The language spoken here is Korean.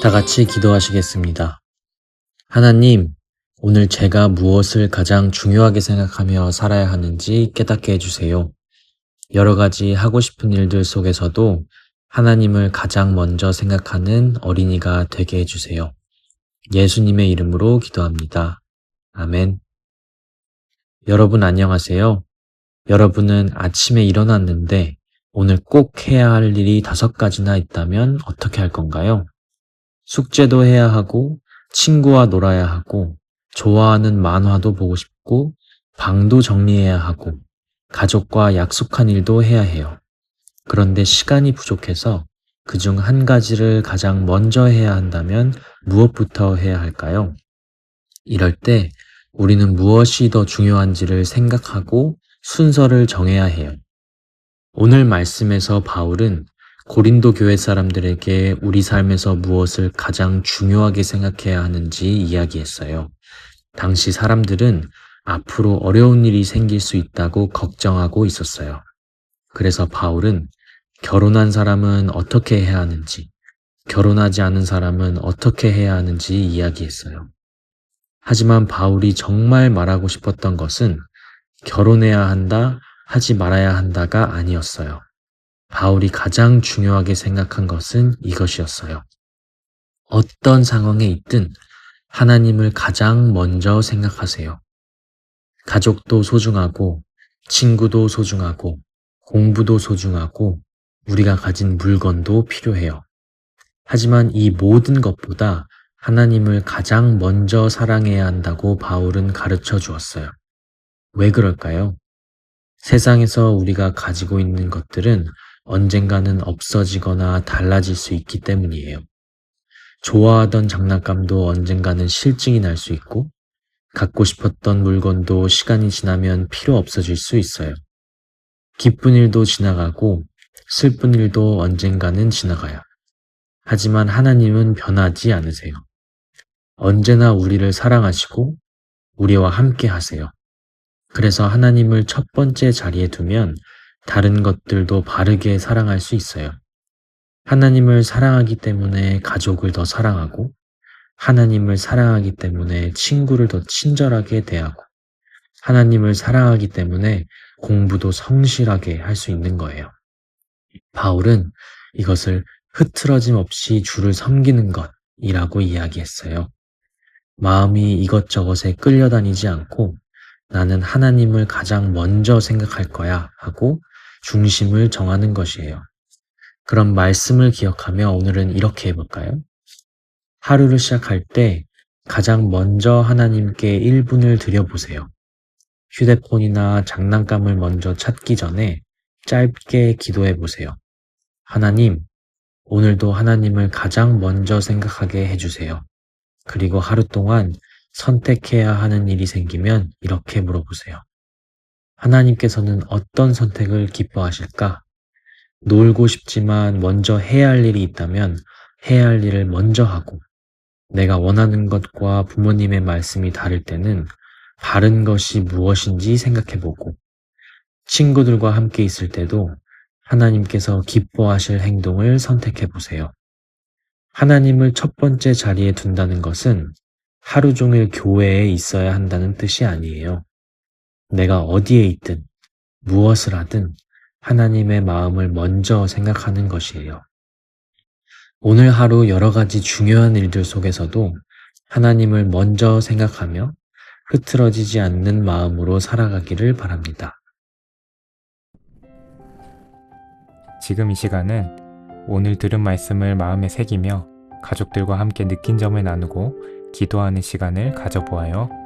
다 같이 기도하시겠습니다. 하나님, 오늘 제가 무엇을 가장 중요하게 생각하며 살아야 하는지 깨닫게 해주세요. 여러 가지 하고 싶은 일들 속에서도 하나님을 가장 먼저 생각하는 어린이가 되게 해주세요. 예수님의 이름으로 기도합니다. 아멘. 여러분 안녕하세요. 여러분은 아침에 일어났는데 오늘 꼭 해야 할 일이 5가지나 있다면 어떻게 할 건가요? 숙제도 해야 하고, 친구와 놀아야 하고, 좋아하는 만화도 보고 싶고, 방도 정리해야 하고, 가족과 약속한 일도 해야 해요. 그런데 시간이 부족해서 그중 한 가지를 가장 먼저 해야 한다면 무엇부터 해야 할까요? 이럴 때 우리는 무엇이 더 중요한지를 생각하고 순서를 정해야 해요. 오늘 말씀에서 바울은 고린도 교회 사람들에게 우리 삶에서 무엇을 가장 중요하게 생각해야 하는지 이야기했어요. 당시 사람들은 앞으로 어려운 일이 생길 수 있다고 걱정하고 있었어요. 그래서 바울은 결혼한 사람은 어떻게 해야 하는지, 결혼하지 않은 사람은 어떻게 해야 하는지 이야기했어요. 하지만 바울이 정말 말하고 싶었던 것은 결혼해야 한다, 하지 말아야 한다가 아니었어요. 바울이 가장 중요하게 생각한 것은 이것이었어요. 어떤 상황에 있든 하나님을 가장 먼저 생각하세요. 가족도 소중하고, 친구도 소중하고, 공부도 소중하고, 우리가 가진 물건도 필요해요. 하지만 이 모든 것보다 하나님을 가장 먼저 사랑해야 한다고 바울은 가르쳐 주었어요. 왜 그럴까요? 세상에서 우리가 가지고 있는 것들은 언젠가는 없어지거나 달라질 수 있기 때문이에요. 좋아하던 장난감도 언젠가는 실증이 날 수 있고, 갖고 싶었던 물건도 시간이 지나면 필요 없어질 수 있어요. 기쁜 일도 지나가고, 슬픈 일도 언젠가는 지나가요. 하지만 하나님은 변하지 않으세요. 언제나 우리를 사랑하시고, 우리와 함께 하세요. 그래서 하나님을 첫 번째 자리에 두면 다른 것들도 바르게 사랑할 수 있어요. 하나님을 사랑하기 때문에 가족을 더 사랑하고, 하나님을 사랑하기 때문에 친구를 더 친절하게 대하고, 하나님을 사랑하기 때문에 공부도 성실하게 할 수 있는 거예요. 바울은 이것을 흐트러짐 없이 주를 섬기는 것이라고 이야기했어요. 마음이 이것저것에 끌려다니지 않고 나는 하나님을 가장 먼저 생각할 거야 하고 중심을 정하는 것이에요. 그럼 말씀을 기억하며 오늘은 이렇게 해볼까요? 하루를 시작할 때 가장 먼저 하나님께 1분을 드려보세요. 휴대폰이나 장난감을 먼저 찾기 전에 짧게 기도해 보세요. 하나님, 오늘도 하나님을 가장 먼저 생각하게 해주세요. 그리고 하루 동안 선택해야 하는 일이 생기면 이렇게 물어보세요. 하나님께서는 어떤 선택을 기뻐하실까? 놀고 싶지만 먼저 해야 할 일이 있다면 해야 할 일을 먼저 하고, 내가 원하는 것과 부모님의 말씀이 다를 때는 바른 것이 무엇인지 생각해보고, 친구들과 함께 있을 때도 하나님께서 기뻐하실 행동을 선택해보세요. 하나님을 첫 번째 자리에 둔다는 것은 하루 종일 교회에 있어야 한다는 뜻이 아니에요. 내가 어디에 있든 무엇을 하든 하나님의 마음을 먼저 생각하는 것이에요. 오늘 하루 여러 가지 중요한 일들 속에서도 하나님을 먼저 생각하며 흐트러지지 않는 마음으로 살아가기를 바랍니다. 지금 이 시간은 오늘 들은 말씀을 마음에 새기며 가족들과 함께 느낀 점을 나누고 기도하는 시간을 가져보아요.